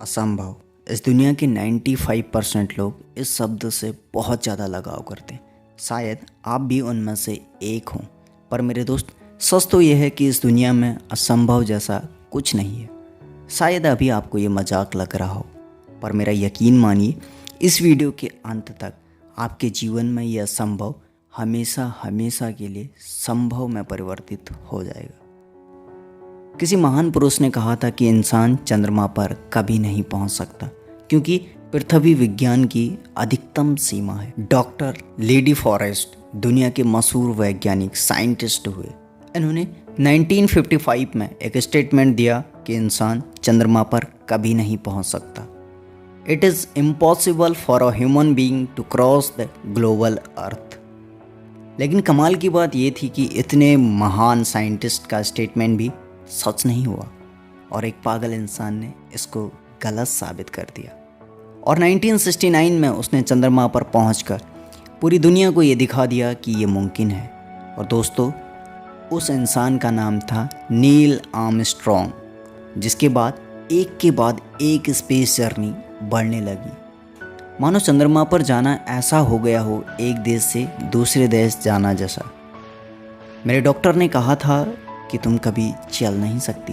असंभव। इस दुनिया के 95% लोग इस शब्द से बहुत ज़्यादा लगाव करते हैं। शायद आप भी उनमें से एक हों। पर मेरे दोस्त, सच तो यह है कि इस दुनिया में असंभव जैसा कुछ नहीं है। शायद अभी आपको ये मजाक लग रहा हो, पर मेरा यकीन मानिए, इस वीडियो के अंत तक आपके जीवन में यह असंभव हमेशा हमेशा के लिए संभव में परिवर्तित हो जाएगा। किसी महान पुरुष ने कहा था कि इंसान चंद्रमा पर कभी नहीं पहुंच सकता क्योंकि पृथ्वी विज्ञान की अधिकतम सीमा है। डॉक्टर लेडी फॉरेस्ट दुनिया के मशहूर वैज्ञानिक साइंटिस्ट हुए। इन्होंने 1955 में एक स्टेटमेंट दिया कि इंसान चंद्रमा पर कभी नहीं पहुंच सकता। It is impossible for a human being to cross the global earth. लेकिन कमाल की बात यह थी कि इतने महान साइंटिस्ट का स्टेटमेंट भी सच नहीं हुआ और एक पागल इंसान ने इसको गलत साबित कर दिया। और 1969 में उसने चंद्रमा पर पहुंचकर पूरी दुनिया को ये दिखा दिया कि ये मुमकिन है। और दोस्तों, उस इंसान का नाम था नील आर्मस्ट्रॉन्ग, जिसके बाद एक स्पेस जर्नी बढ़ने लगी। मानो चंद्रमा पर जाना ऐसा हो गया हो एक देश से दूसरे देश जाना जैसा। मेरे डॉक्टर ने कहा था कि तुम कभी चल नहीं सकती,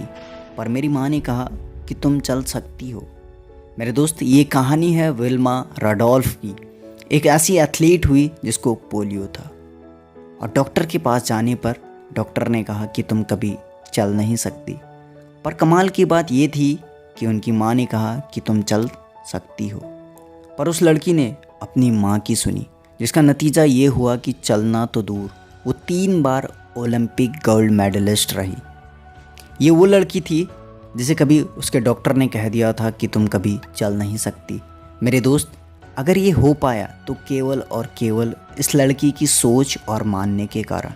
पर मेरी माँ ने कहा कि तुम चल सकती हो। मेरे दोस्त, ये कहानी है विल्मा राडोल्फ की। एक ऐसी एथलीट हुई जिसको पोलियो था और डॉक्टर के पास जाने पर डॉक्टर ने कहा कि तुम कभी चल नहीं सकती। पर कमाल की बात ये थी कि उनकी माँ ने कहा कि तुम चल सकती हो। पर उस लड़की ने अपनी माँ की सुनी, जिसका नतीजा ये हुआ कि चलना तो दूर, वो 3 बार ओलंपिक गोल्ड मेडलिस्ट रही। ये वो लड़की थी जिसे कभी उसके डॉक्टर ने कह दिया था कि तुम कभी चल नहीं सकती। मेरे दोस्त, अगर ये हो पाया तो केवल और केवल इस लड़की की सोच और मानने के कारण।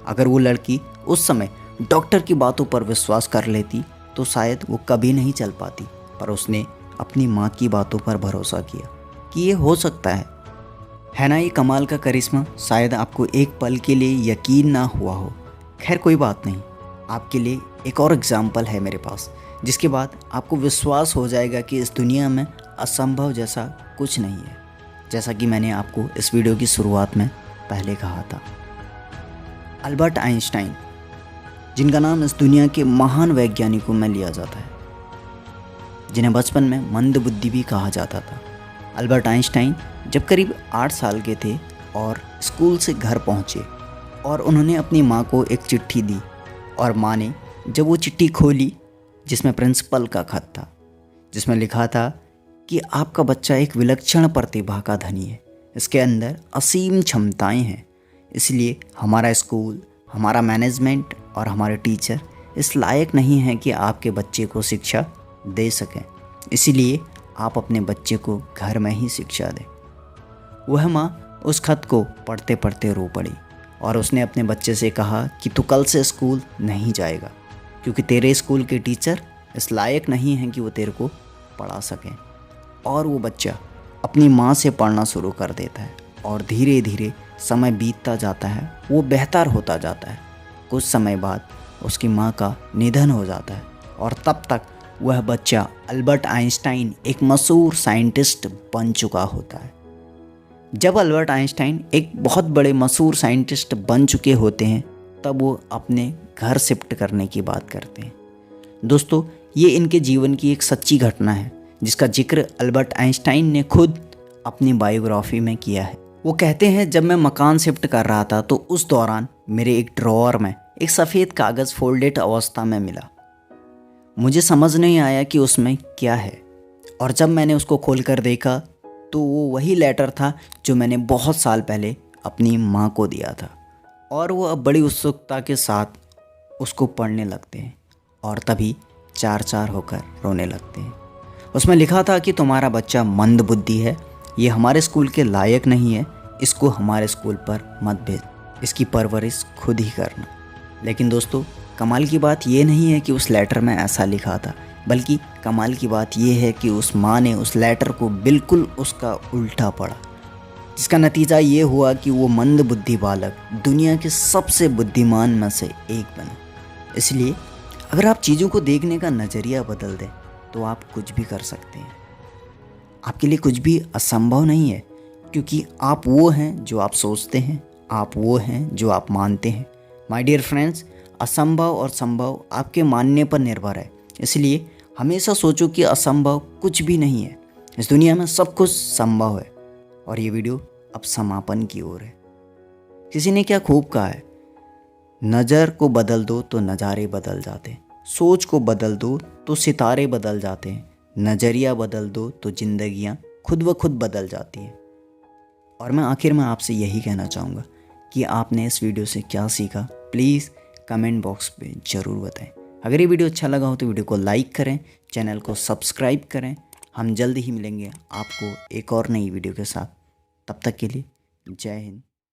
अगर वो लड़की उस समय डॉक्टर की बातों पर विश्वास कर लेती तो शायद वो कभी नहीं चल पाती। पर उसने अपनी माँ की बातों पर भरोसा किया कि ये हो सकता है ना। ये कमाल का करिश्मा। शायद आपको एक पल के लिए यकीन ना हुआ हो। खैर, कोई बात नहीं, आपके लिए एक और एग्जाम्पल है मेरे पास, जिसके बाद आपको विश्वास हो जाएगा कि इस दुनिया में असंभव जैसा कुछ नहीं है। जैसा कि मैंने आपको इस वीडियो की शुरुआत में पहले कहा था, अल्बर्ट आइंस्टाइन, जिनका नाम इस दुनिया के महान वैज्ञानिकों में लिया जाता है, जिन्हें बचपन में मंदबुद्धि भी कहा जाता था। अल्बर्ट आइंस्टाइन जब करीब 8 साल के थे और स्कूल से घर पहुँचे और उन्होंने अपनी माँ को एक चिट्ठी दी। और माँ ने जब वो चिट्ठी खोली, जिसमें प्रिंसिपल का खत था, जिसमें लिखा था कि आपका बच्चा एक विलक्षण प्रतिभा का धनी है, इसके अंदर असीम क्षमताएं हैं, इसलिए हमारा स्कूल, हमारा मैनेजमेंट और हमारे टीचर इस लायक नहीं हैं कि आपके बच्चे को शिक्षा दे सकें, इसीलिए आप अपने बच्चे को घर में ही शिक्षा दें। वह माँ उस खत को पढ़ते पढ़ते रो पड़ी और उसने अपने बच्चे से कहा कि तू कल से स्कूल नहीं जाएगा क्योंकि तेरे स्कूल के टीचर इस लायक नहीं हैं कि वो तेरे को पढ़ा सकें। और वो बच्चा अपनी माँ से पढ़ना शुरू कर देता है और धीरे धीरे समय बीतता जाता है, वो बेहतर होता जाता है। कुछ समय बाद उसकी माँ का निधन हो जाता है और तब तक वह बच्चा अल्बर्ट आइंस्टाइन एक मशहूर साइंटिस्ट बन चुका होता है। जब अल्बर्ट आइंस्टाइन एक बहुत बड़े मशहूर साइंटिस्ट बन चुके होते हैं, तब वो अपने घर शिफ्ट करने की बात करते हैं। दोस्तों, ये इनके जीवन की एक सच्ची घटना है, जिसका जिक्र अल्बर्ट आइंस्टाइन ने खुद अपनी बायोग्राफी में किया है। वो कहते हैं, जब मैं मकान शिफ्ट कर रहा था तो उस दौरान मेरे एक ड्रॉअर में एक सफ़ेद कागज़ फोल्डेड अवस्था में मिला। मुझे समझ नहीं आया कि उसमें क्या है, और जब मैंने उसको खोलकर देखा तो वो वही लेटर था जो मैंने बहुत साल पहले अपनी माँ को दिया था। और वो अब बड़ी उत्सुकता के साथ उसको पढ़ने लगते हैं और तभी चार चार होकर रोने लगते हैं। उसमें लिखा था कि तुम्हारा बच्चा मंदबुद्धि है, ये हमारे स्कूल के लायक नहीं है, इसको हमारे स्कूल पर मत भेज, इसकी परवरिश खुद ही करना। लेकिन दोस्तों, कमाल की बात ये नहीं है कि उस लेटर में ऐसा लिखा था, बल्कि कमाल की बात यह है कि उस माँ ने उस लेटर को बिल्कुल उसका उल्टा पढ़ा, जिसका नतीजा ये हुआ कि वो मंदबुद्धि बालक दुनिया के सबसे बुद्धिमान में से एक बना। इसलिए अगर आप चीज़ों को देखने का नज़रिया बदल दें तो आप कुछ भी कर सकते हैं। आपके लिए कुछ भी असंभव नहीं है, क्योंकि आप वो हैं जो आप सोचते हैं, आप वो हैं जो आप मानते हैं। माय डियर फ्रेंड्स, असंभव और संभव आपके मानने पर निर्भर है। इसलिए हमेशा सोचो कि असंभव कुछ भी नहीं है। इस दुनिया में सब कुछ संभव है। और ये वीडियो अब समापन की ओर है। किसी ने क्या खूब कहा है, नज़र को बदल दो तो नज़ारे बदल जाते हैं, सोच को बदल दो तो सितारे बदल जाते हैं, नज़रिया बदल दो तो जिंदगियां खुद ब खुद बदल जाती हैं। और मैं आखिर में आपसे यही कहना चाहूँगा कि आपने इस वीडियो से क्या सीखा, प्लीज़ कमेंट बॉक्स पे ज़रूर बताएं। अगर ये वीडियो अच्छा लगा हो तो वीडियो को लाइक करें, चैनल को सब्सक्राइब करें। हम जल्द ही मिलेंगे आपको एक और नई वीडियो के साथ। तब तक के लिए जय हिंद।